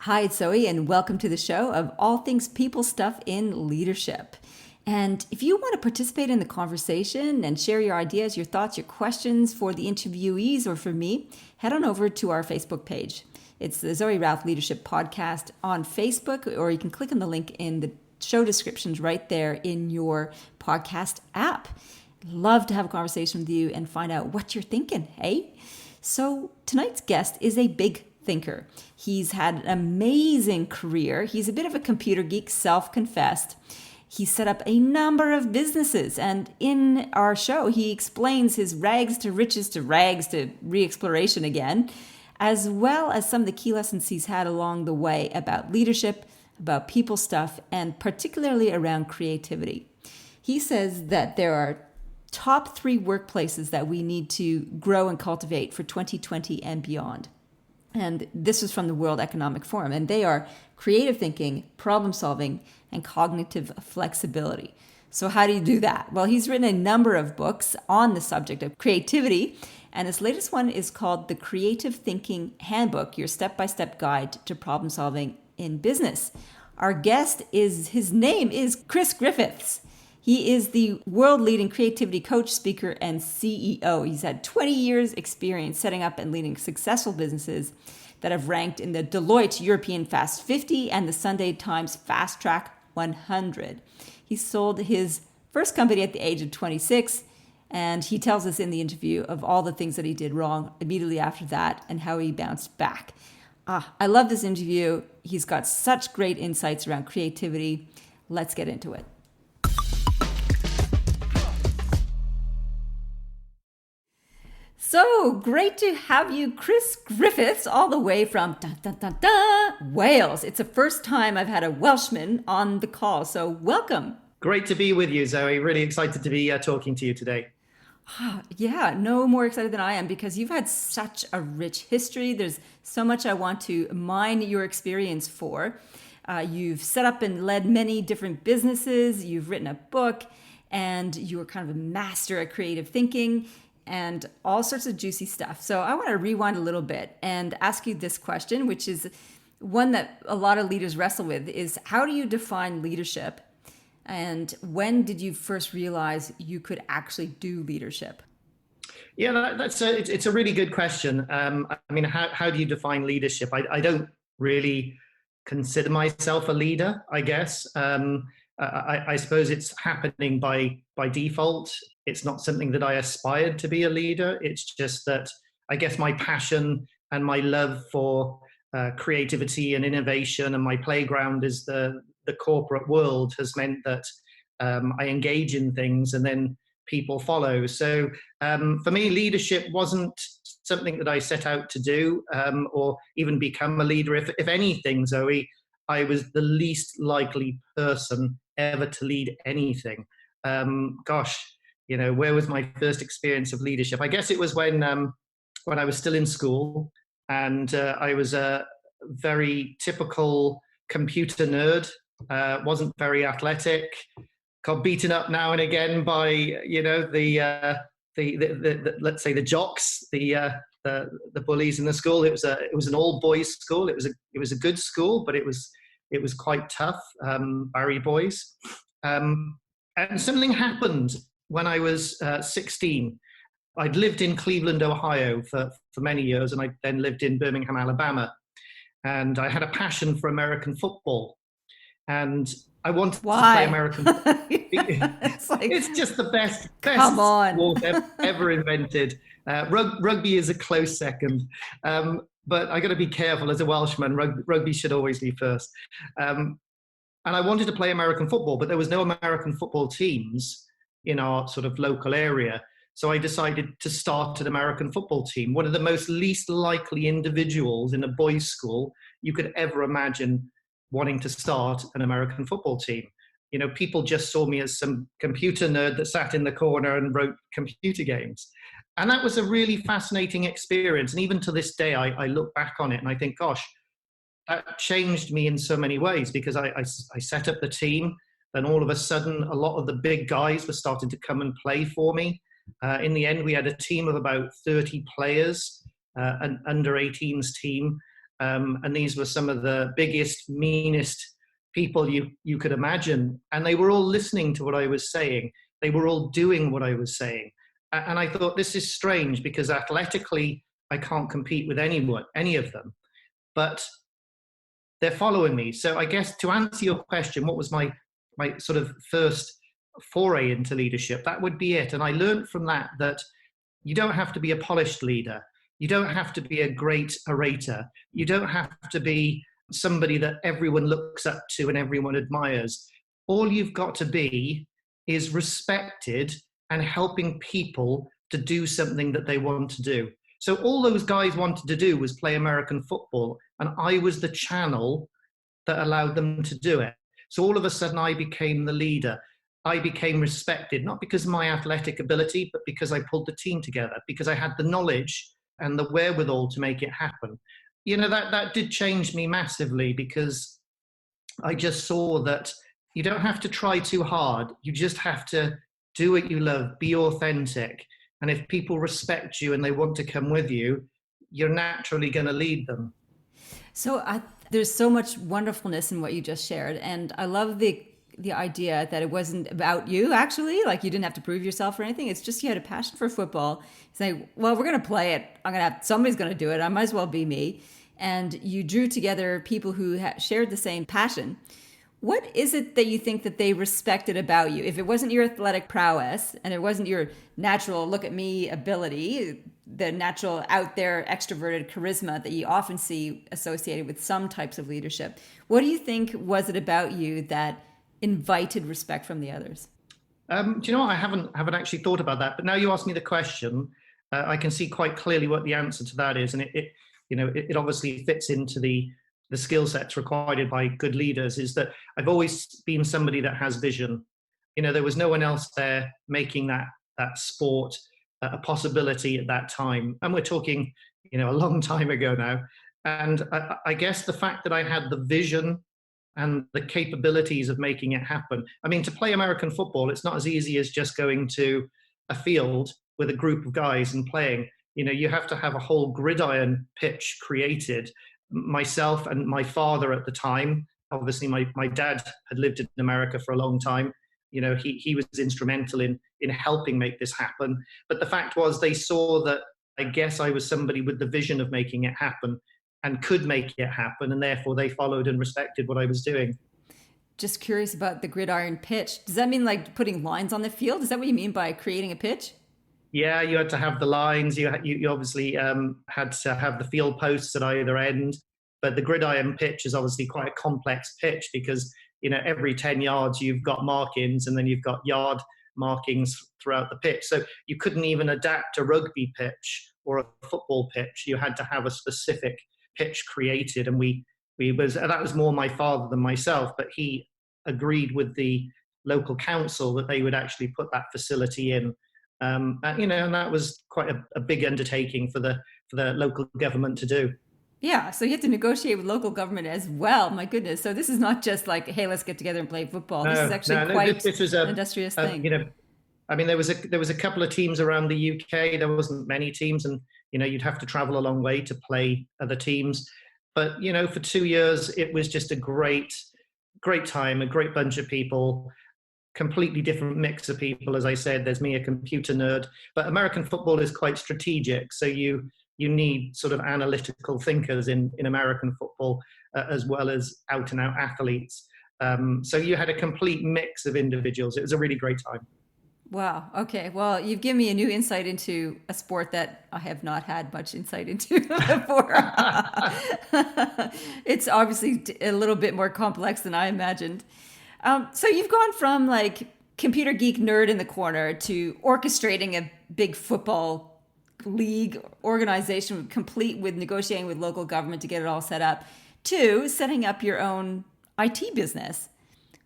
Hi, it's Zoe, and welcome to the show of all things people stuff in leadership. And if you want to participate in the conversation and share your ideas, your thoughts, your questions for the interviewees or for me, head on over to our Facebook page. It's the Zoe Routh Leadership Podcast on Facebook, or you can click on the link in the show descriptions right there in your podcast app. Love to have a conversation with you and find out what you're thinking, hey? So tonight's guest is a big thinker. He's had an amazing career. He's a bit of a computer geek, self-confessed. He set up a number of businesses, and in our show, he explains his rags to riches to rags to re-exploration again, as well as some of the key lessons he's had along the way about leadership, about people stuff, and particularly around creativity. He says that there are top 3 workplaces that we need to grow and cultivate for 2020 and beyond. And this is from the World Economic Forum. And they are creative thinking, problem solving, and cognitive flexibility. So how do you do that? Well, he's written a number of books on the subject of creativity. And his latest one is called The Creative Thinking Handbook, your step-by-step guide to problem solving in business. Our guest his name is Chris Griffiths. He is the world-leading creativity coach, speaker, and CEO. He's had 20 years experience setting up and leading successful businesses that have ranked in the Deloitte European Fast 50 and the Sunday Times Fast Track 100. He sold his first company at the age of 26, and he tells us in the interview of all the things that he did wrong immediately after that and how he bounced back. I love this interview. He's got such great insights around creativity. Let's get into it. So great to have you, Chris Griffiths, all the way from Wales. It's the first time I've had a Welshman on the call, so welcome. Great to be with you, Zoe. Really excited to be talking to you today. Yeah, no more excited than I am because you've had such a rich history. There's so much I want to mine your experience for. You've set up and led many different businesses. You've written a book, and you're kind of a master at creative thinking and all sorts of juicy stuff. So I want to rewind a little bit and ask you this question, which is one that a lot of leaders wrestle with, is how do you define leadership? And when did you first realize you could actually do leadership? Yeah, it's a really good question. I mean, how do you define leadership? I don't really consider myself a leader, I guess. I suppose it's happening by default. It's not something that I aspired to be a leader. It's just that I guess my passion and my love for creativity and innovation and my playground is the corporate world has meant that I engage in things and then people follow. So for me, leadership wasn't something that I set out to do or even become a leader. If anything, Zoe, I was the least likely person ever to lead anything. Where was my first experience of leadership? I guess it was when I was still in school, and I was a very typical computer nerd. Wasn't very athletic. Got beaten up now and again by the let's say the jocks, the bullies in the school. It was an all boys school. It was a good school, but it was quite tough. Barry boys, and something happened when I was 16. I'd lived in Cleveland, Ohio for many years, and I then lived in Birmingham, Alabama. And I had a passion for American football. And I wanted to play American football. It's just the best sport ever invented. Rugby is a close second. But I got to be careful as a Welshman. Rugby should always be first. And I wanted to play American football, but there was no American football teams in our sort of local area. So I decided to start an American football team. One of the most least likely individuals in a boys' school you could ever imagine wanting to start an American football team. People just saw me as some computer nerd that sat in the corner and wrote computer games. And that was a really fascinating experience. And even to this day, I look back on it and I think, gosh, that changed me in so many ways, because I set up the team. Then all of a sudden, a lot of the big guys were starting to come and play for me. In the end, we had a team of about 30 players, an under-18s team. And these were some of the biggest, meanest people you could imagine. And they were all listening to what I was saying. They were all doing what I was saying. And I thought, this is strange, because athletically, I can't compete with anyone, any of them. But they're following me. So I guess to answer your question, what was my sort of first foray into leadership? That would be it. And I learned from that you don't have to be a polished leader. You don't have to be a great orator. You don't have to be somebody that everyone looks up to and everyone admires. All you've got to be is respected and helping people to do something that they want to do. So all those guys wanted to do was play American football, and I was the channel that allowed them to do it. So all of a sudden I became the leader. I became respected, not because of my athletic ability, but because I pulled the team together, because I had the knowledge and the wherewithal to make it happen. You know, that did change me massively, because I just saw that you don't have to try too hard. You just have to do what you love, be authentic. And if people respect you and they want to come with you, you're naturally going to lead them. So there's so much wonderfulness in what you just shared. And I love the idea that it wasn't about you, actually. Like, you didn't have to prove yourself or anything. It's just you had a passion for football. It's like, well, we're going to play it. Somebody's going to do it. I might as well be me. And you drew together people who shared the same passion. What is it that you think that they respected about you? If it wasn't your athletic prowess and it wasn't your natural look at me ability, the natural out there extroverted charisma that you often see associated with some types of leadership, what do you think was it about you that invited respect from the others? Do you know what? I haven't actually thought about that, but now you ask me the question, I can see quite clearly what the answer to that is, and it obviously fits into the skill sets required by good leaders. Is that I've always been somebody that has vision. You know, there was no one else there making that sport a possibility at that time, and we're talking, a long time ago now. And I guess the fact that I had the vision and the capabilities of making it happen. I mean, to play American football, it's not as easy as just going to a field with a group of guys and playing. You have to have a whole gridiron pitch created. Myself and my father at the time, obviously my dad had lived in America for a long time. He was instrumental in helping make this happen. But the fact was, they saw that I guess I was somebody with the vision of making it happen and could make it happen, and therefore they followed and respected what I was doing. Just curious about the gridiron pitch. Does that mean like putting lines on the field? Is that what you mean by creating a pitch? Yeah, you had to have the lines. You obviously had to have the field posts at either end. But the gridiron pitch is obviously quite a complex pitch, because every 10 yards you've got markings, and then you've got yard markings throughout the pitch. So you couldn't even adapt a rugby pitch or a football pitch. You had to have a specific pitch created, and that was more my father than myself, but he agreed with the local council that they would actually put that facility in. And that was quite a big undertaking for the local government to do. Yeah, so you have to negotiate with local government as well. My goodness. So this is not just like, hey, let's get together and play football. This is actually quite this was an industrious thing. I mean, there was a couple of teams around the UK. There wasn't many teams, and you'd have to travel a long way to play other teams. But for 2 years, it was just a great time, a great bunch of people, completely different mix of people. As I said, there's me, a computer nerd, but American football is quite strategic. So you need sort of analytical thinkers in American football, as well as out and out athletes. So you had a complete mix of individuals. It was a really great time. Wow. Okay. Well, you've given me a new insight into a sport that I have not had much insight into before. It's obviously a little bit more complex than I imagined. So you've gone from like computer geek nerd in the corner to orchestrating a big football league organization complete with negotiating with local government to get it all set up, to setting up your own IT business.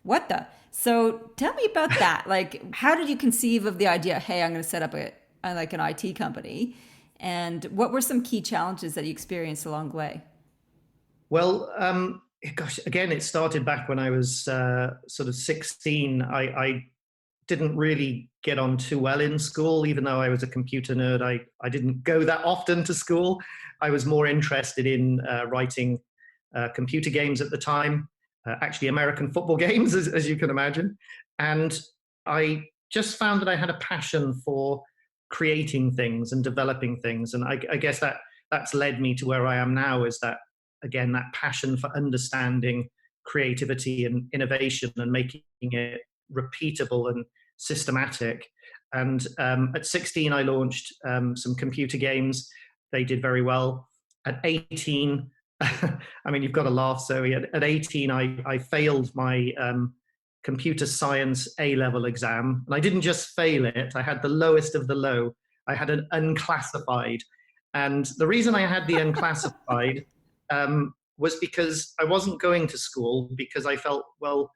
What the? So tell me about that. Like, how did you conceive of the idea, hey, I'm going to set up an IT company? And what were some key challenges that you experienced along the way? Well, gosh, again, it started back when I was sort of 16. I didn't really get on too well in school. Even though I was a computer nerd, I didn't go that often to school. I was more interested in writing computer games at the time, actually American football games, as you can imagine. And I just found that I had a passion for creating things and developing things. And I guess that's led me to where I am now, is that, again, that passion for understanding creativity and innovation and making it repeatable and systematic. And at 16, I launched some computer games. They did very well. At 18, I mean, you've got to laugh, Zoe. At 18, I failed my computer science A-level exam. And I didn't just fail it, I had the lowest of the low. I had an unclassified. And the reason I had the unclassified was because I wasn't going to school, because I felt, well,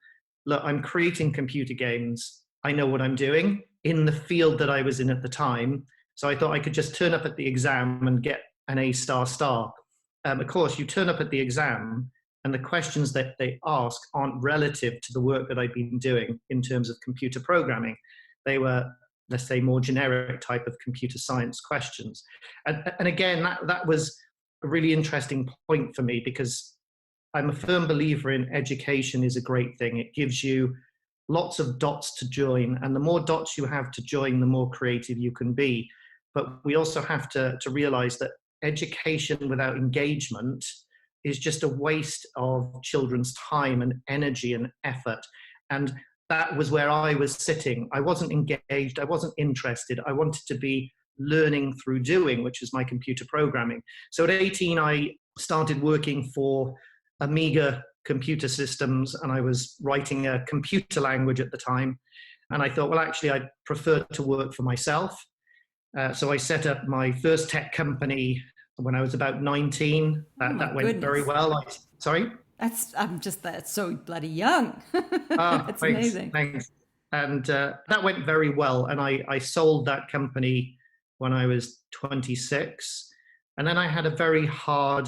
look, I'm creating computer games. I know what I'm doing in the field that I was in at the time. So I thought I could just turn up at the exam and get an A star star. Of course, you turn up at the exam and the questions that they ask aren't relative to the work that I've been doing in terms of computer programming. They were, let's say, more generic type of computer science questions. And again, that was a really interesting point for me, because I'm a firm believer in education is a great thing. It gives you lots of dots to join, and the more dots you have to join, the more creative you can be. But we also have to realize that education without engagement is just a waste of children's time and energy and effort. And that was where I was sitting. I wasn't engaged. I wasn't interested. I wanted to be learning through doing, which is my computer programming. So at 18, I started working for Amiga computer systems, and I was writing a computer language at the time. And I thought, well, actually, I'd prefer to work for myself. So I set up my first tech company when I was about 19. That went very well. Sorry? That's so bloody young. That's Thanks, amazing. thanks. And that went very well. And I sold that company when I was 26. And then I had a very hard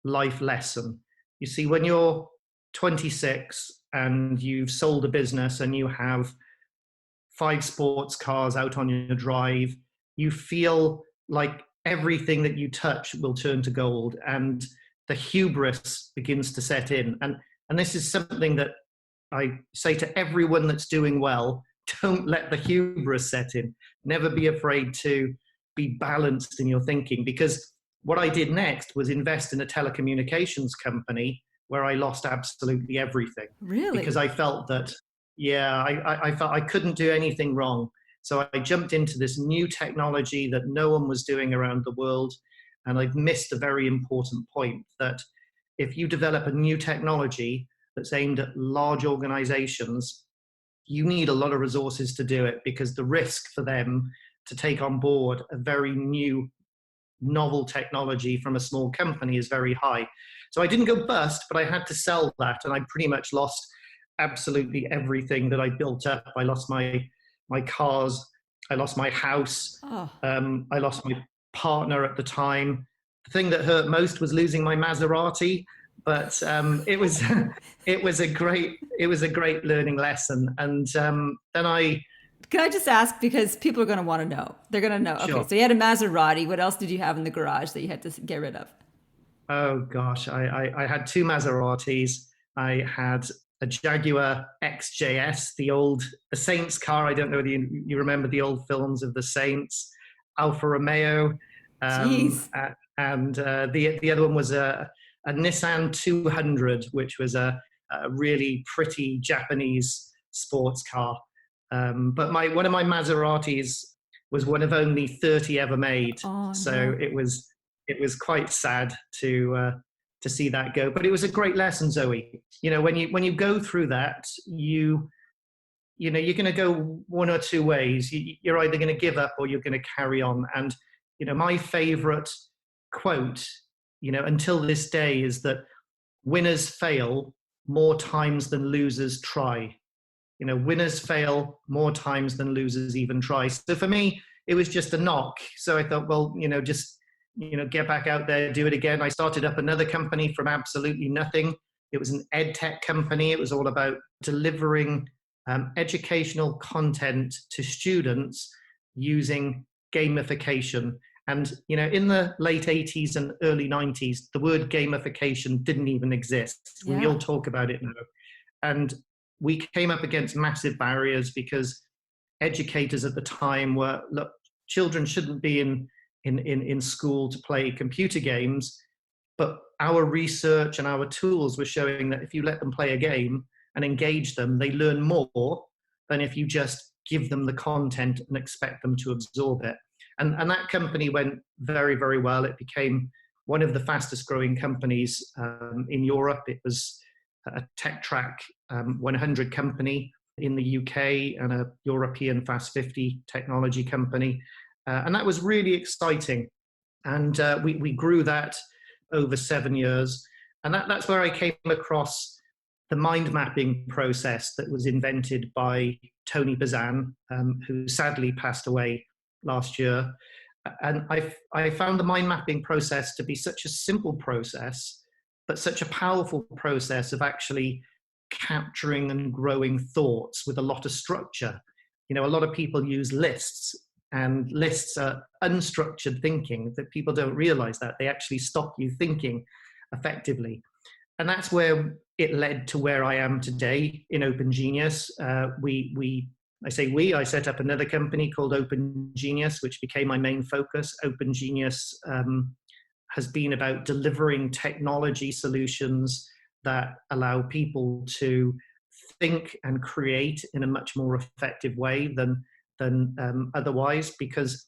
life lesson. You see, when you're 26 and you've sold a business and you have 5 sports cars out on your drive, you feel like everything that you touch will turn to gold, and the hubris begins to set in. And this is something that I say to everyone that's doing well: don't let the hubris set in. Never be afraid to be balanced in your thinking, because what I did next was invest in a telecommunications company where I lost absolutely everything. Really? Because I felt that, I felt I couldn't do anything wrong. So I jumped into this new technology that no one was doing around the world. And I've missed a very important point, that if you develop a new technology that's aimed at large organizations, you need a lot of resources to do it, because the risk for them to take on board a very new, novel technology from a small company is very high. So I didn't go bust, but I had to sell that. And I pretty much lost absolutely everything that I built up. I lost my cars, I lost my house, I lost my partner at the time. The thing that hurt most was losing my Maserati, but it was a great learning lesson. And then Can I just ask, because people are going to want to know? They're going to know. Sure. Okay, so you had a Maserati. What else did you have in the garage that you had to get rid of? Oh gosh, I had 2 Maseratis. I had a Jaguar XJS, the Saints car. I don't know whether you remember the old films of the Saints. Alfa Romeo, and the other one was a Nissan 200, which was a really pretty Japanese sports car. But one of my Maseratis was one of only 30 ever made. Oh, so no. it was quite sad to see that go. But it was a great lesson, Zoe. You know, when you go through that, you're going to go one or two ways. You're either going to give up or you're going to carry on. And my favorite quote, until this day, is that winners fail more times than losers try. Winners fail more times than losers even try. So for me, it was just a knock. So I thought, well, get back out there, do it again. I started up another company from absolutely nothing. It was an ed tech company. It was all about delivering educational content to students using gamification. And, in the late 80s and early 90s, the word gamification didn't even exist. We all talk about it now. And we came up against massive barriers because educators at the time were, look, children shouldn't be in school to play computer games. But our research and our tools were showing that if you let them play a game and engage them, they learn more than if you just give them the content and expect them to absorb it. And that company went very, very well. It became one of the fastest growing companies in Europe. It was a Tech Track 100 company in the UK and a European Fast 50 technology company. And that was really exciting. And we grew that over 7 years. And that's where I came across the mind mapping process that was invented by Tony Bazan, who sadly passed away last year. And I found the mind mapping process to be such a simple process, but such a powerful process of actually capturing and growing thoughts with a lot of structure. A lot of people use lists, and lists are unstructured thinking that people don't realize that. They actually stop you thinking effectively. And that's where it led to where I am today in Open Genius. I set up another company called Open Genius, which became my main focus. Open Genius has been about delivering technology solutions that allow people to think and create in a much more effective way than otherwise, because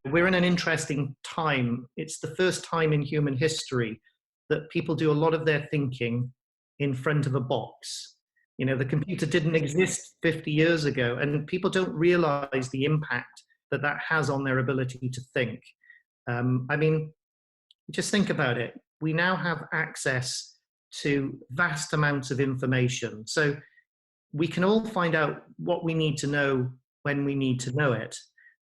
we're in an interesting time. It's the first time in human history that people do a lot of their thinking in front of a box. The computer didn't exist 50 years ago, and people don't realize the impact that has on their ability to think. Just think about it. We now have access to vast amounts of information. So we can all find out what we need to know when we need to know it,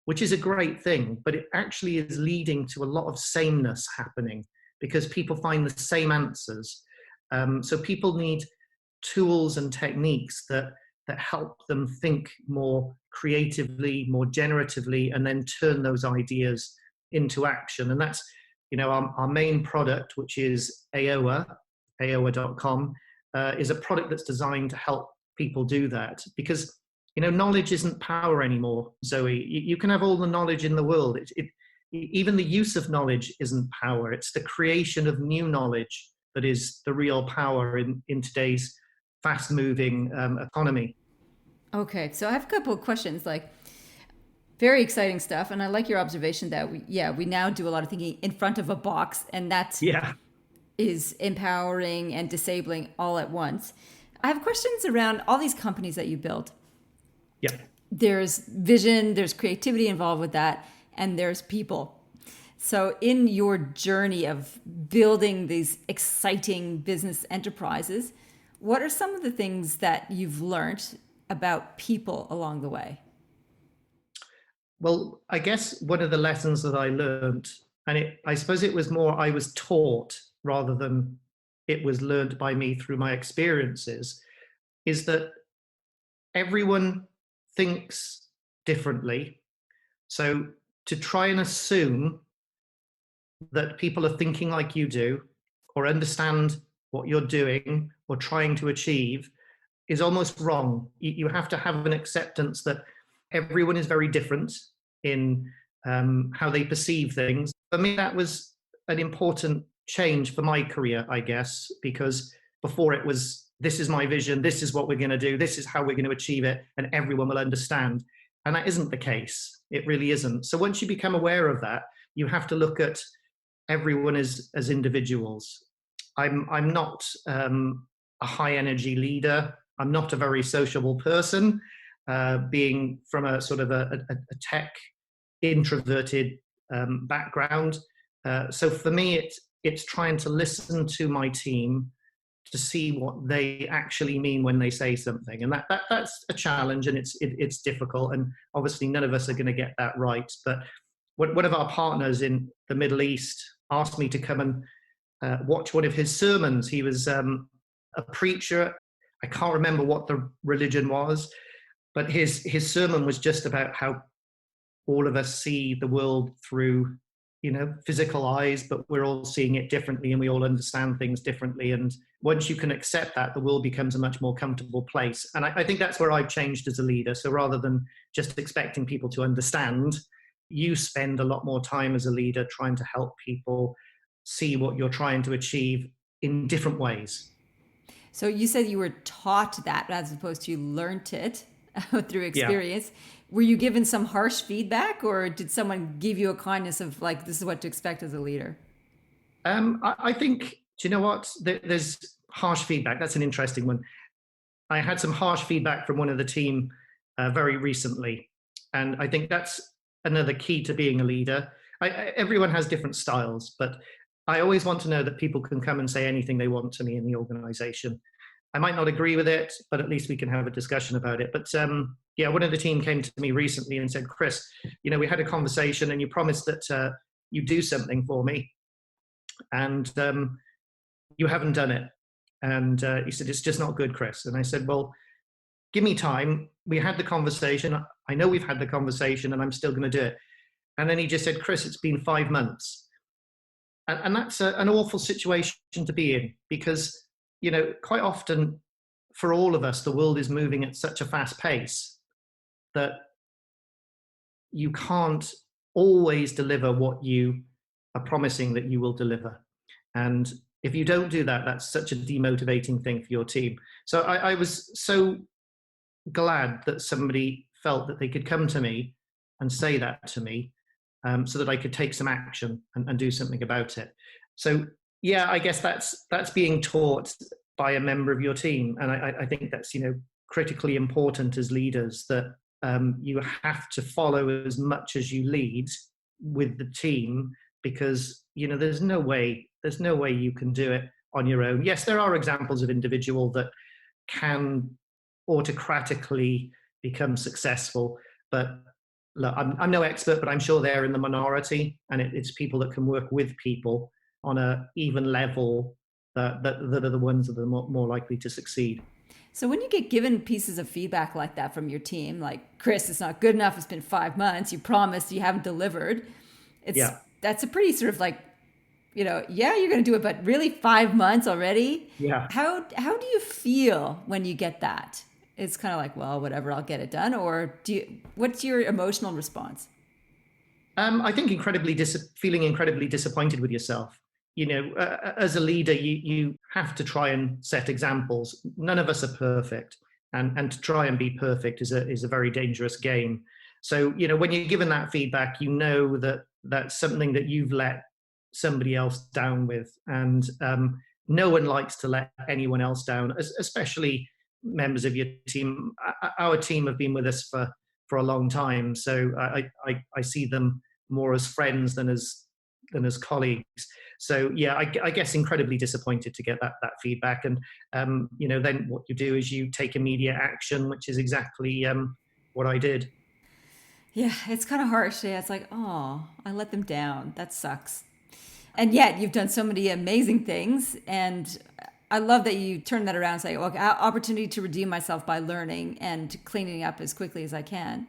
which is a great thing, but it actually is leading to a lot of sameness happening because people find the same answers. So people need tools and techniques that help them think more creatively, more generatively, and then turn those ideas into action. And that's, our main product, which is aoa.com, is a product that's designed to help people do that. Because, knowledge isn't power anymore, Zoe. You can have all the knowledge in the world. Even the use of knowledge isn't power. It's the creation of new knowledge that is the real power in today's fast-moving economy. Okay, so I have a couple of questions, very exciting stuff, and I like your observation that we now do a lot of thinking in front of a box, and that is empowering and disabling all at once. I have questions around all these companies that you built. Yeah. There's vision, there's creativity involved with that, and there's people. So in your journey of building these exciting business enterprises, what are some of the things that you've learned about people along the way? Well, I guess one of the lessons that I learned, and I suppose it was more I was taught rather than it was learned by me through my experiences, is that everyone thinks differently. So to try and assume that people are thinking like you do, or understand what you're doing or trying to achieve, is almost wrong. You have to have an acceptance that everyone is very different in how they perceive things. For me, that was an important change for my career, I guess, because before it was, this is my vision, this is what we're going to do, this is how we're going to achieve it, and everyone will understand. And that isn't the case. It really isn't. So once you become aware of that, you have to look at everyone as individuals. I'm not a high energy leader. I'm not a very sociable person, being from a sort of a tech introverted background. So for me, it's trying to listen to my team to see what they actually mean when they say something, and that's a challenge, and it's difficult, and obviously none of us are going to get that right. But one of our partners in the Middle East asked me to come and watch one of his sermons. He was a preacher. I can't remember what the religion was, But his sermon was just about how all of us see the world through, physical eyes, but we're all seeing it differently and we all understand things differently. And once you can accept that, the world becomes a much more comfortable place. And I think that's where I've changed as a leader. So rather than just expecting people to understand, you spend a lot more time as a leader trying to help people see what you're trying to achieve in different ways. So you said you were taught that as opposed to you learned it through Yeah. experience. Were you given some harsh feedback, or did someone give you a kindness of like, this is what to expect as a leader? I think, do you know what? There's harsh feedback. That's an interesting one. I had some harsh feedback from one of the team very recently. And I think that's another key to being a leader. Everyone has different styles, but I always want to know that people can come and say anything they want to me in the organization. I might not agree with it, but at least we can have a discussion about it. But yeah, one of the team came to me recently and said, Chris, we had a conversation and you promised that you do something for me, and you haven't done it. And he said, it's just not good, Chris. And I said, well, give me time. We had the conversation. I know we've had the conversation and I'm still going to do it. And then he just said, Chris, it's been 5 months. And that's an awful situation to be in, because, quite often for all of us, the world is moving at such a fast pace that you can't always deliver what you are promising that you will deliver. And if you don't do that, that's such a demotivating thing for your team. So I was so glad that somebody felt that they could come to me and say that to me, so that I could take some action and do something about it. So yeah, I guess that's being taught by a member of your team, and I think that's critically important as leaders, that you have to follow as much as you lead with the team, because there's no way you can do it on your own. Yes, there are examples of individual that can autocratically become successfal, but look, I'm no expert, but I'm sure they're in the minority, and it's people that can work with people on a even level that are the ones that are more likely to succeed. So when you get given pieces of feedback like that from your team, like, Chris, it's not good enough, it's been 5 months, you promised, you haven't delivered, Yeah, that's a pretty sort of like, yeah, you're going to do it, but really 5 months already? yeah. How do you feel when you get that? It's kind of like, well, whatever, I'll get it done. Or what's your emotional response? I think feeling incredibly disappointed with yourself. As a leader, you have to try and set examples. None of us are perfect, and to try and be perfect is a very dangerous game. So when you're given that feedback, that that's something that you've let somebody else down with, and no one likes to let anyone else down, especially members of your team. Our team have been with us for a long time, so I see them more as friends than as colleagues. So yeah, I guess incredibly disappointed to get that feedback, and then what you do is you take immediate action, which is exactly what I did. Yeah, it's kind of harsh. Yeah, it's like, oh, I let them down. That sucks. And yet you've done so many amazing things. And I love that you turn that around and say, okay, opportunity to redeem myself by learning and cleaning up as quickly as I can.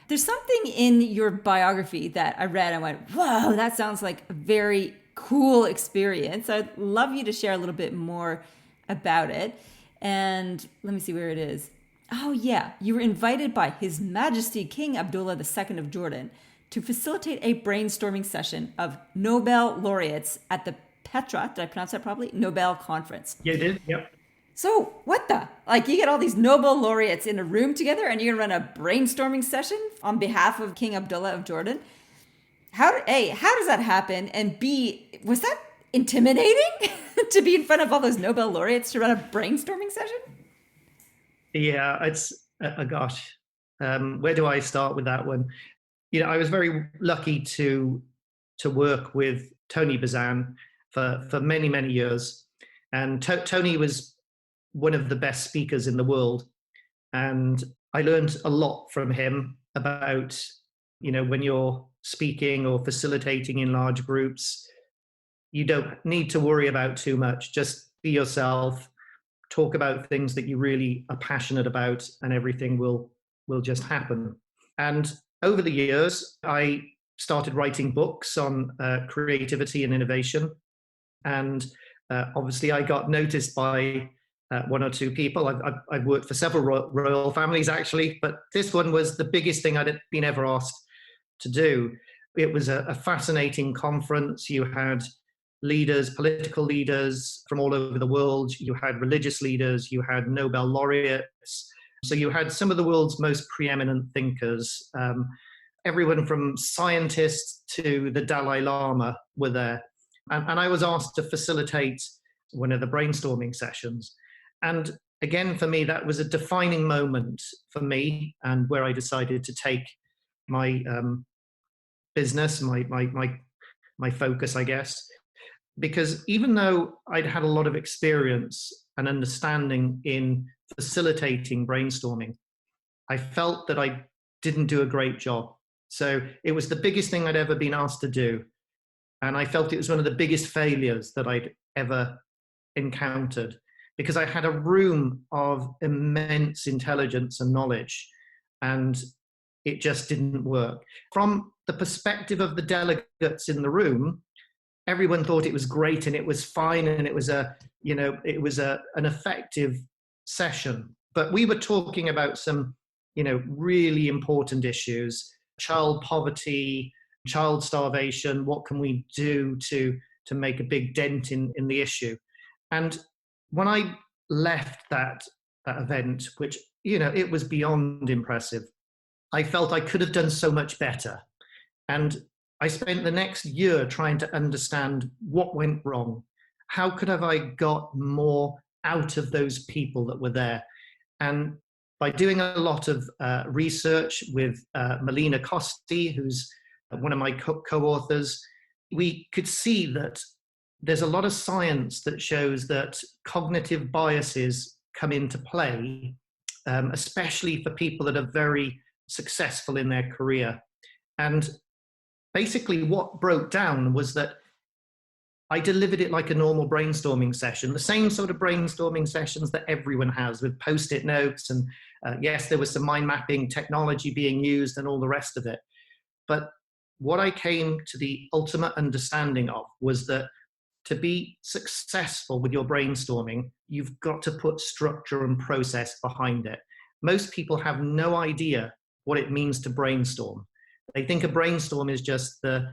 There's something in your biography that I read and went, whoa, that sounds like a very cool experience. I'd love you to share a little bit more about it. And let me see where it is. Oh, yeah. You were invited by His Majesty King Abdullah II of Jordan to facilitate a brainstorming session of Nobel Laureates at the Petra, did I pronounce that properly? Nobel Conference. Yeah, I did. Yep. So what the? Like, you get all these Nobel laureates in a room together and you're going to run a brainstorming session on behalf of King Abdullah of Jordan? A, how does that happen? And B, was that intimidating to be in front of all those Nobel laureates to run a brainstorming session? Yeah, it's gosh. Where do I start with that one? I was very lucky to work with Tony Bazan for many, many years. And Tony was one of the best speakers in the world. And I learned a lot from him about, when you're speaking or facilitating in large groups, you don't need to worry about too much. Just be yourself, talk about things that you really are passionate about, and everything will will just happen. And over the years, I started writing books on creativity and innovation. And obviously, I got noticed by one or two people. I've worked for several royal families, actually, but this one was the biggest thing I'd been ever asked to do. It was a fascinating conference. You had leaders, political leaders from all over the world. You had religious leaders. You had Nobel Laureates. So you had some of the world's most preeminent thinkers. Everyone from scientists to the Dalai Lama were there. And I was asked to facilitate one of the brainstorming sessions. And again, for me, that was a defining moment for me, and where I decided to take my business, my focus, I guess. Because even though I'd had a lot of experience and understanding in facilitating brainstorming, I felt that I didn't do a great job. So it was the biggest thing I'd ever been asked to do. And I felt it was one of the biggest failures that I'd ever encountered, because I had a room of immense intelligence and knowledge, and it just didn't work. From the perspective of the delegates in the room, everyone thought it was great and it was fine and it was an effective session. But we were talking about some, really important issues: child poverty, child starvation. What can we do to make a big dent in the issue? And when I left that event, which, it was beyond impressive, I felt I could have done so much better. And I spent the next year trying to understand what went wrong. How could have I got more out of those people that were there? And by doing a lot of research with Melina Costi, who's one of my co-authors, we could see that there's a lot of science that shows that cognitive biases come into play, especially for people that are very successful in their career. And basically what broke down was that I delivered it like a normal brainstorming session, the same sort of brainstorming sessions that everyone has, with post-it notes. And yes, there was some mind mapping technology being used and all the rest of it. But what I came to the ultimate understanding of was that to be successful with your brainstorming, you've got to put structure and process behind it. Most people have no idea what it means to brainstorm. They think a brainstorm is just the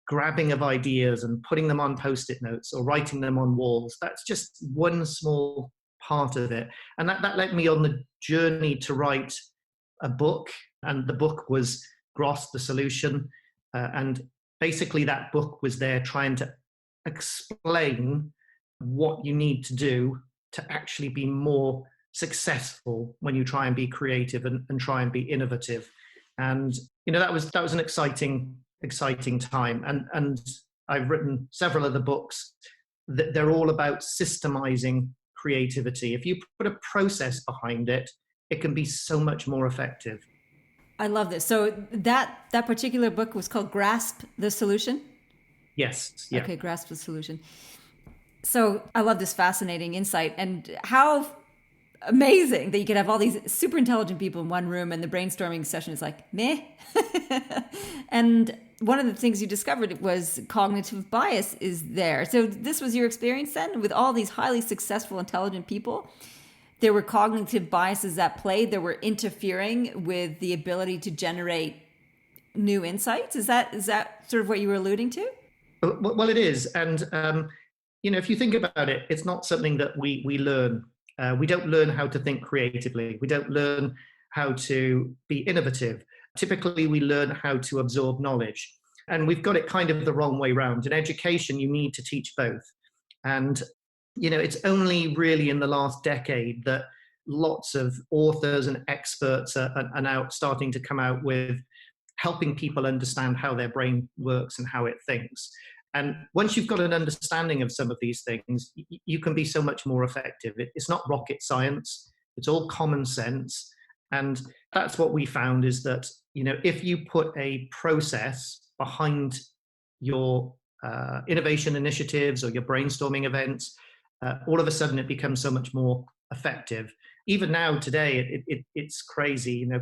grabbing of ideas and putting them on post-it notes or writing them on walls. That's just one small part of it. And that led me on the journey to write a book. And the book was Gross, the Solution. And basically that book was there trying to explain what you need to do to actually be more successful when you try and be creative and try and be innovative. And that was an exciting time. And I've written several other books that they're all about systemizing creativity. If you put a process behind it, it can be so much more effective. I love this. So that particular book was called Grasp the Solution? Yes. Yeah. Okay, Grasp the Solution. So I love this fascinating insight, and how amazing that you could have all these super intelligent people in one room and the brainstorming session is like, meh. And one of the things you discovered was cognitive bias is there. So this was your experience then with all these highly successful, intelligent people? There were cognitive biases that played that were interfering with the ability to generate new insights. Is that sort of what you were alluding to? Well, it is. And, if you think about it, it's not something that we learn. We don't learn how to think creatively. We don't learn how to be innovative. Typically, we learn how to absorb knowledge. And we've got it kind of the wrong way around. In education, you need to teach both. And, it's only really in the last decade that lots of authors and experts are now starting to come out with helping people understand how their brain works and how it thinks. And once you've got an understanding of some of these things, you can be so much more effective. It's not rocket science. It's all common sense. And that's what we found, is that, if you put a process behind your innovation initiatives or your brainstorming events, all of a sudden it becomes so much more effective. even now today, it's crazy. You know,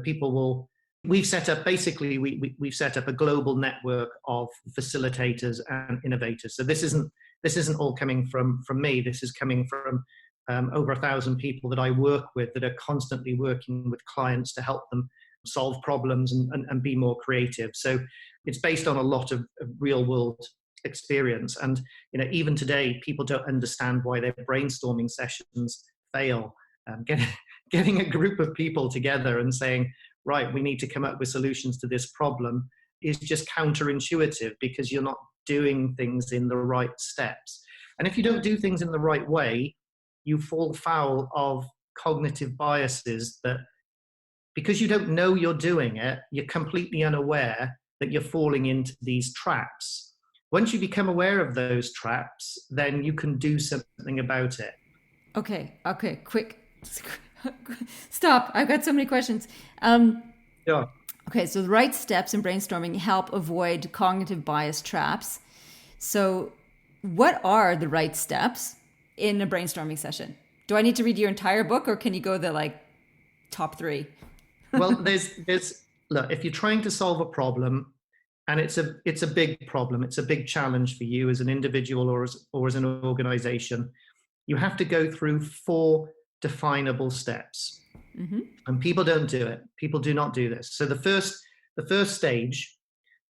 we've set up, basically, we've set up a global network of facilitators and innovators. So this isn't all coming from me. This is coming from over 1,000 people that I work with, that are constantly working with clients to help them solve problems and be more creative. So it's based on a lot of real world experience. And, you know, even today, people don't understand why their brainstorming sessions fail. Getting a group of people together and saying, right, we need to come up with solutions to this problem, is just counterintuitive, because you're not doing things in the right steps. And if you don't do things in the right way, you fall foul of cognitive biases that, because you don't know you're doing it, you're completely unaware that you're falling into these traps. Once you become aware of those traps, then you can do something about it. Okay, quick. Stop. I've got so many questions. Yeah. Okay, so the right steps in brainstorming help avoid cognitive bias traps. So what are the right steps in a brainstorming session? Do I need to read your entire book, or can you go the top 3? Well, look, if you're trying to solve a problem, and it's a big problem, it's a big challenge for you as an individual or as an organization, you have to go through 4 definable steps. Mm-hmm. And people don't do it. People do not do this. So the first stage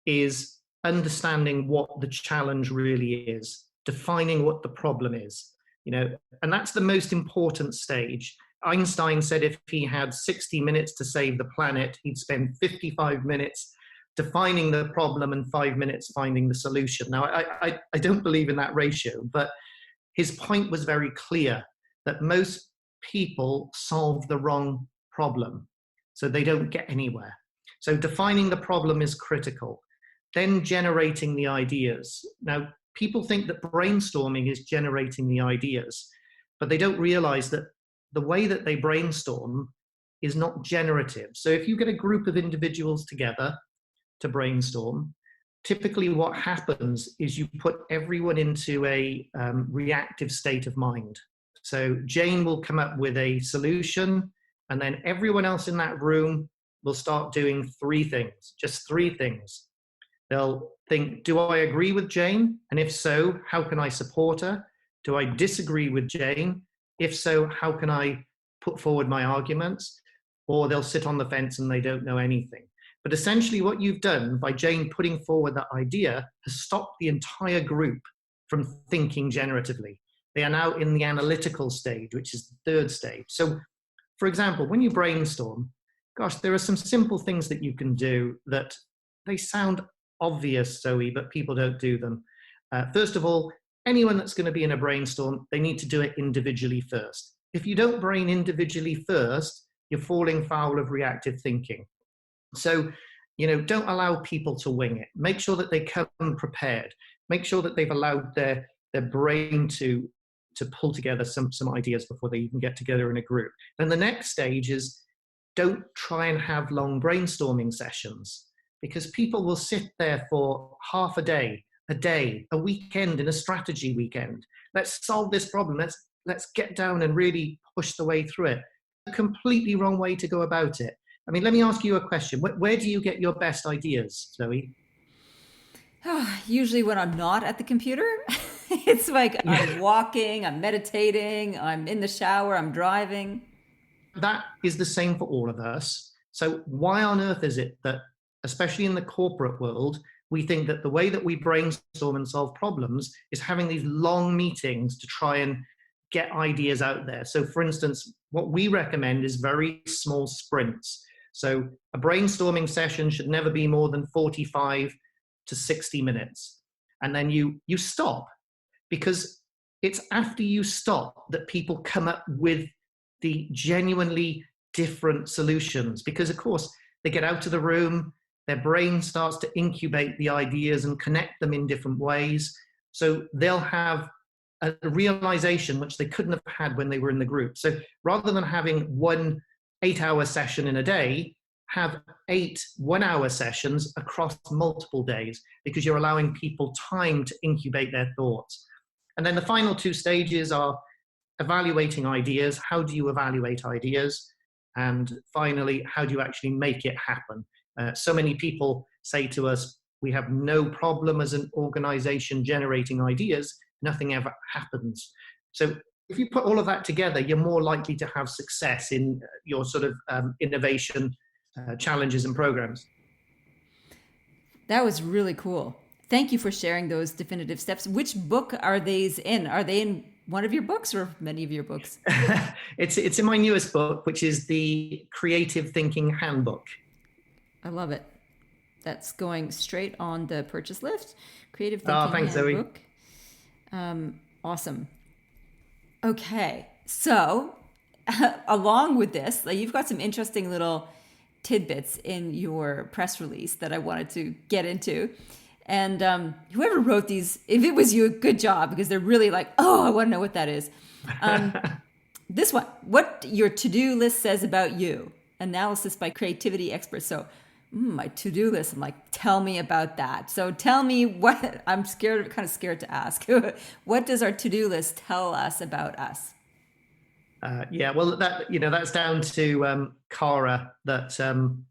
is understanding what the challenge really is, defining what the problem is, you know, and that's the most important stage. Einstein said if he had 60 minutes to save the planet, he'd spend 55 minutes defining the problem and 5 minutes finding the solution. Now, I don't believe in that ratio, but his point was very clear, that most people solve the wrong problem, so they don't get anywhere. So defining the problem is critical. Then generating the ideas. Now, people think that brainstorming is generating the ideas, but they don't realize that the way that they brainstorm is not generative. So if you get a group of individuals together to brainstorm, typically what happens is you put everyone into a reactive state of mind. So Jane will come up with a solution, and then everyone else in that room will start doing 3 things, just 3 things. They'll think, do I agree with Jane? And if so, how can I support her? Do I disagree with Jane? If so, how can I put forward my arguments? Or they'll sit on the fence and they don't know anything. But essentially what you've done by Jane putting forward that idea has stopped the entire group from thinking generatively. They are now in the analytical stage, which is the 3rd stage. So, for example, when you brainstorm, gosh, there are some simple things that you can do that they sound obvious, Zoe, but people don't do them. First of all, anyone that's going to be in a brainstorm, they need to do it individually first. If you don't brain individually first, you're falling foul of reactive thinking. So, you know, don't allow people to wing it. Make sure that they come prepared. Make sure that they've allowed their brain to pull together some ideas before they even get together in a group. Then the next stage is, don't try and have long brainstorming sessions, because people will sit there for half a day, a weekend, in a strategy weekend. Let's solve this problem. Let's get down and really push the way through it. A completely wrong way to go about it. I mean, let me ask you a question. Where do you get your best ideas, Zoe? Usually when I'm not at the computer. It's like I'm walking, I'm meditating, I'm in the shower, I'm driving. That is the same for all of us. So why on earth is it that, especially in the corporate world, we think that the way that we brainstorm and solve problems is having these long meetings to try and get ideas out there? So for instance, what we recommend is very small sprints. So a brainstorming session should never be more than 45 to 60 minutes. And then you stop, because it's after you stop that people come up with the genuinely different solutions. Because of course, they get out of the room, their brain starts to incubate the ideas and connect them in different ways. So they'll have a realization which they couldn't have had when they were in the group. So rather than having 1 8-hour session in a day, have 8 1-hour sessions across multiple days, because you're allowing people time to incubate their thoughts. And then the final 2 stages are evaluating ideas. How do you evaluate ideas? And finally, how do you actually make it happen? So many people say to us, we have no problem as an organization generating ideas, nothing ever happens. So if you put all of that together, you're more likely to have success in your sort of innovation challenges and programs. That was really cool. Thank you for sharing those definitive steps. Which book are these in? Are they in one of your books or many of your books? It's in my newest book, which is the Creative Thinking Handbook. I love it. That's going straight on the purchase list. Creative Thinking Thanks, Handbook. Awesome. Okay, so along with this, you've got some interesting little tidbits in your press release that I wanted to get into. And whoever wrote these, if it was you, good job, because they're really like, oh, I want to know what that is. This one, what your to-do list says about you, analysis by creativity experts. So my to-do list, I'm like, tell me about that. So tell me what, I'm kind of scared to ask. What does our to-do list tell us about us? Well, that's down to Cara, that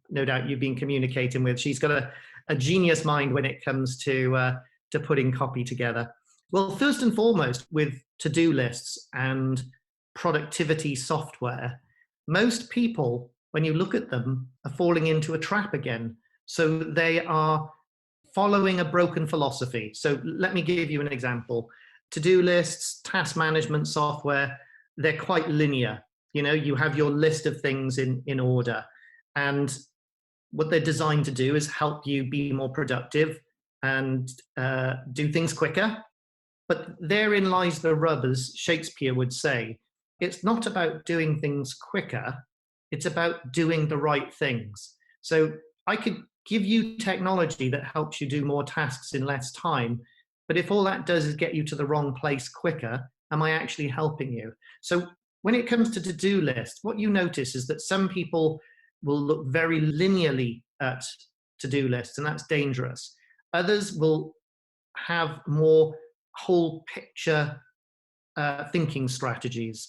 no doubt you've been communicating with. She's got a genius mind when it comes to putting copy together. Well, first and foremost, with to-do lists and productivity software, most people, when you look at them, are falling into a trap again. So they are following a broken philosophy. So let me give you an example. To-do lists, task management software, they're quite linear. You have your list of things in order. And what they're designed to do is help you be more productive and do things quicker. But therein lies the rub, as Shakespeare would say. It's not about doing things quicker. It's about doing the right things. So I could give you technology that helps you do more tasks in less time. But if all that does is get you to the wrong place quicker, am I actually helping you? So when it comes to to-do lists, what you notice is that some people will look very linearly at to-do lists, and that's dangerous. Others will have more whole picture thinking strategies.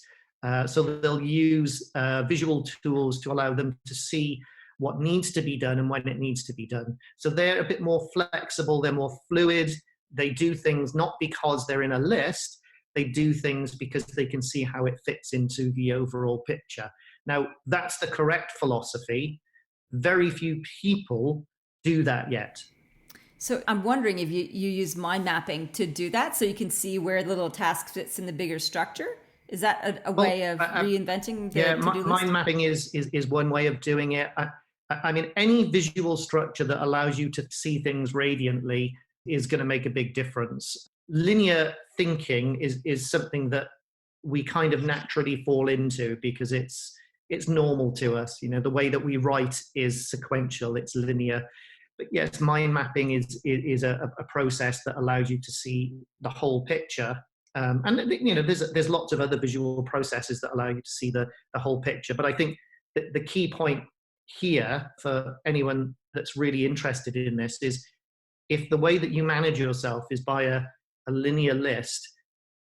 So they'll use visual tools to allow them to see what needs to be done and when it needs to be done. So they're a bit more flexible, they're more fluid. They do things not because they're in a list, they do things because they can see how it fits into the overall picture. Now, that's the correct philosophy. Very few people do that yet. So I'm wondering if you use mind mapping to do that, so you can see where the little task fits in the bigger structure. Is that a way of reinventing the to-do list? Mind mapping is one way of doing it. I mean, any visual structure that allows you to see things radiantly is going to make a big difference. Linear thinking is something that we kind of naturally fall into because it's normal to us. The way that we write is sequential, it's linear. But yes, mind mapping is a process that allows you to see the whole picture. And there's lots of other visual processes that allow you to see the whole picture. But I think that the key point here for anyone that's really interested in this is, if the way that you manage yourself is by a linear list,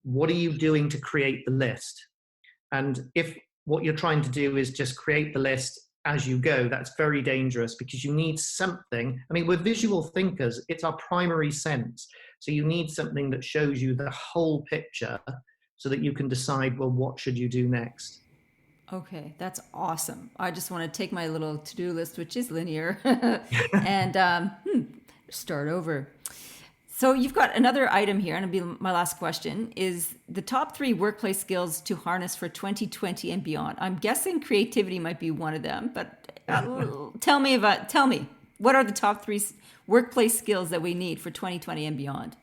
what are you doing to create the list? And if what you're trying to do is just create the list as you go, that's very dangerous, because you need something. I mean, we're visual thinkers. It's our primary sense. So you need something that shows you the whole picture so that you can decide, well, what should you do next? Okay, that's awesome. I just want to take my little to-do list, which is linear, and start over. So you've got another item here, and it'll be my last question, is the top 3 workplace skills to harness for 2020 and beyond. I'm guessing creativity might be one of them, but tell me, what are the top 3 workplace skills that we need for 2020 and beyond?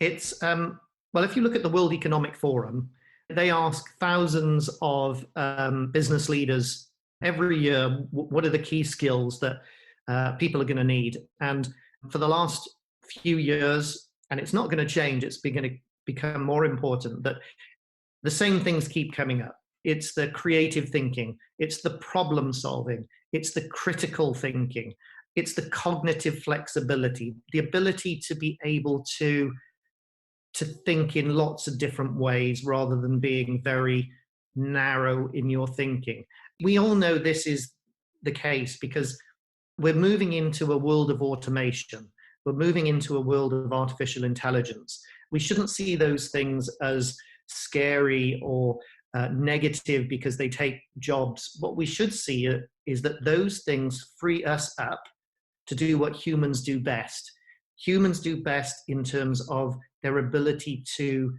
It's, well, if you look at the World Economic Forum, they ask thousands of business leaders every year, what are the key skills that people are going to need? And for the last few years, and it's not going to change, it's going to become more important, that the same things keep coming up. It's the creative thinking, it's the problem solving, it's the critical thinking, it's the cognitive flexibility, the ability to be able to to think in lots of different ways rather than being very narrow in your thinking. We all know this is the case because we're moving into a world of automation. We're moving into a world of artificial intelligence. We shouldn't see those things as scary or negative because they take jobs. What we should see is that those things free us up to do what humans do best. Humans do best in terms of their ability to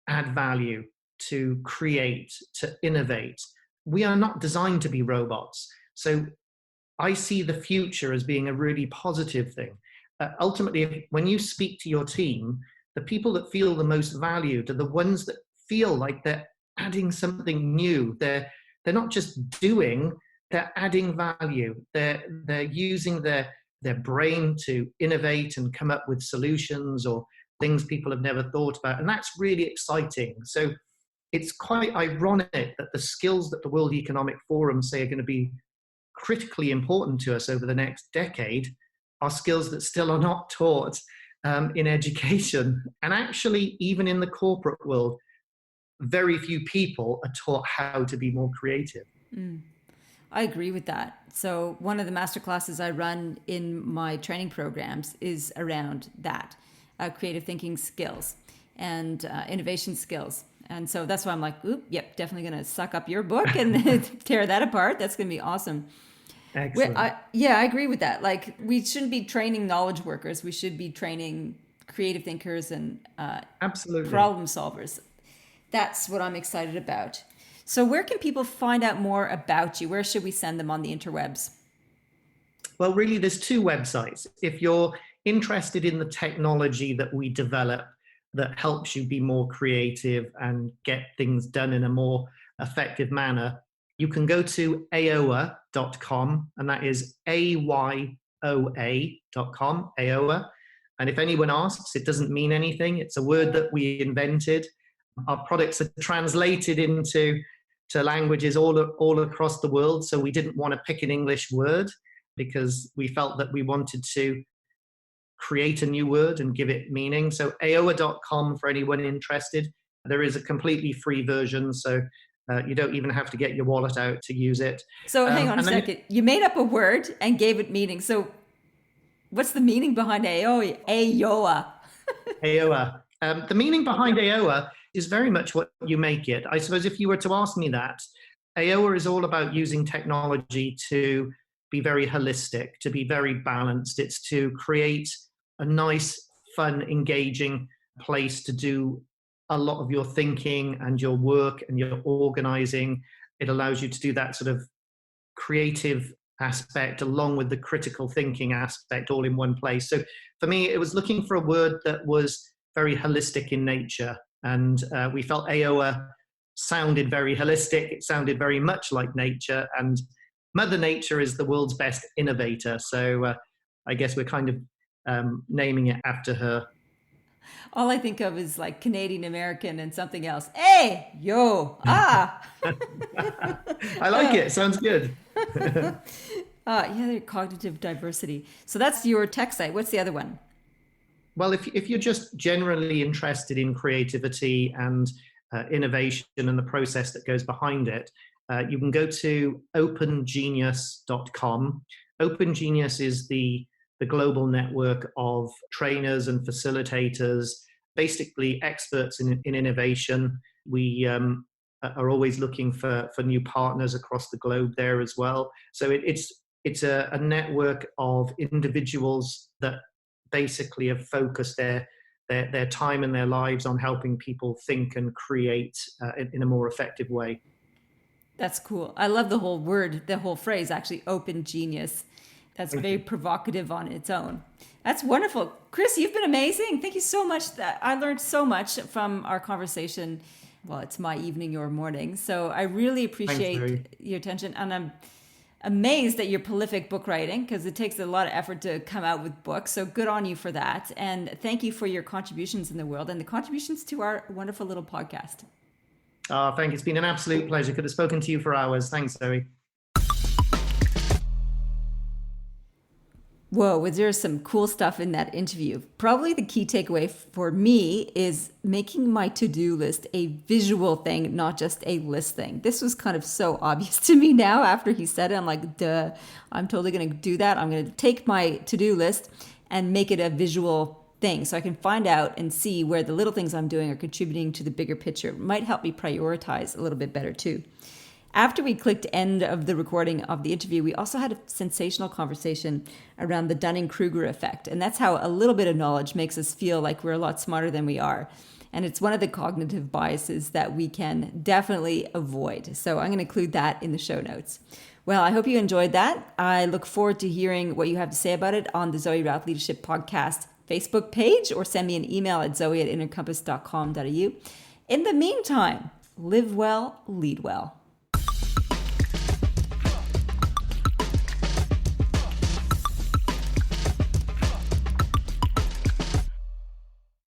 add value, to create, to innovate. We are not designed to be robots. So I see the future as being a really positive thing. Ultimately, when you speak to your team, the people that feel the most valued are the ones that feel like they're adding something new. They're not just doing, they're adding value. They're using their brain to innovate and come up with solutions or things people have never thought about. And that's really exciting. So it's quite ironic that the skills that the World Economic Forum say are going to be critically important to us over the next decade are skills that still are not taught in education. And actually, even in the corporate world, very few people are taught how to be more creative. I agree with that. So one of the master classes I run in my training programs is around that, creative thinking skills and innovation skills. And so that's why I'm like, yep, definitely going to suck up your book and tear that apart. That's going to be awesome. Excellent. I agree with that. Like, we shouldn't be training knowledge workers. We should be training creative thinkers and absolutely problem solvers. That's what I'm excited about. So where can people find out more about you? Where should we send them on the interwebs? Well, really, there's two websites. If you're interested in the technology that we develop that helps you be more creative and get things done in a more effective manner, you can go to aoa.com, and that is AYOA.com, AOA. And if anyone asks, it doesn't mean anything. It's a word that we invented. Our products are translated into languages all across the world. So we didn't want to pick an English word because we felt that we wanted to create a new word and give it meaning. So aoa.com for anyone interested. There is a completely free version, so you don't even have to get your wallet out to use it. So hang on a second. You made up a word and gave it meaning. So what's the meaning behind AOA? AOA. The meaning behind AOA is very much what you make it. I suppose if you were to ask me that, AOA is all about using technology to be very holistic, to be very balanced. It's to create a nice, fun, engaging place to do a lot of your thinking and your work and your organizing. It allows you to do that sort of creative aspect along with the critical thinking aspect all in one place. So for me, it was looking for a word that was very holistic in nature. And we felt AOA sounded very holistic. It sounded very much like nature. And Mother Nature is the world's best innovator. So I guess we're kind of naming it after her. All I think of is like Canadian American and something else. Hey, yo, ah. I like it. Sounds good. They're cognitive diversity. So that's your tech site. What's the other one? Well, if you're just generally interested in creativity and innovation and the process that goes behind it, you can go to opengenius.com. OpenGenius is the global network of trainers and facilitators, basically experts in innovation. We are always looking for new partners across the globe there as well. So it's a network of individuals that basically have focused their time and their lives on helping people think and create in a more effective way. That's cool. I love the whole word, the whole phrase, actually, open genius. That's very provocative on its own. That's wonderful. Chris, you've been amazing. Thank you so much. I learned so much from our conversation. Well, it's my evening, your morning. So I really appreciate your attention. And I'm amazed at your prolific book writing because it takes a lot of effort to come out with books. So good on you for that. And thank you for your contributions in the world and the contributions to our wonderful little podcast. Oh, thank you. It's been an absolute pleasure. Could have spoken to you for hours. Thanks, Zoe. Whoa, was there some cool stuff in that interview? Probably the key takeaway for me is making my to-do list a visual thing, not just a list thing. This was kind of so obvious to me now after he said it. I'm like, duh, I'm totally going to do that. I'm going to take my to-do list and make it a visual thing so I can find out and see where the little things I'm doing are contributing to the bigger picture. It might help me prioritize a little bit better too. After we clicked end of the recording of the interview, we also had a sensational conversation around the Dunning-Kruger effect. And that's how a little bit of knowledge makes us feel like we're a lot smarter than we are. And it's one of the cognitive biases that we can definitely avoid. So I'm going to include that in the show notes. Well, I hope you enjoyed that. I look forward to hearing what you have to say about it on the Zoe Routh Leadership Podcast Facebook page, or send me an email at zoe@innercompass.com.au. In the meantime, live well, lead well.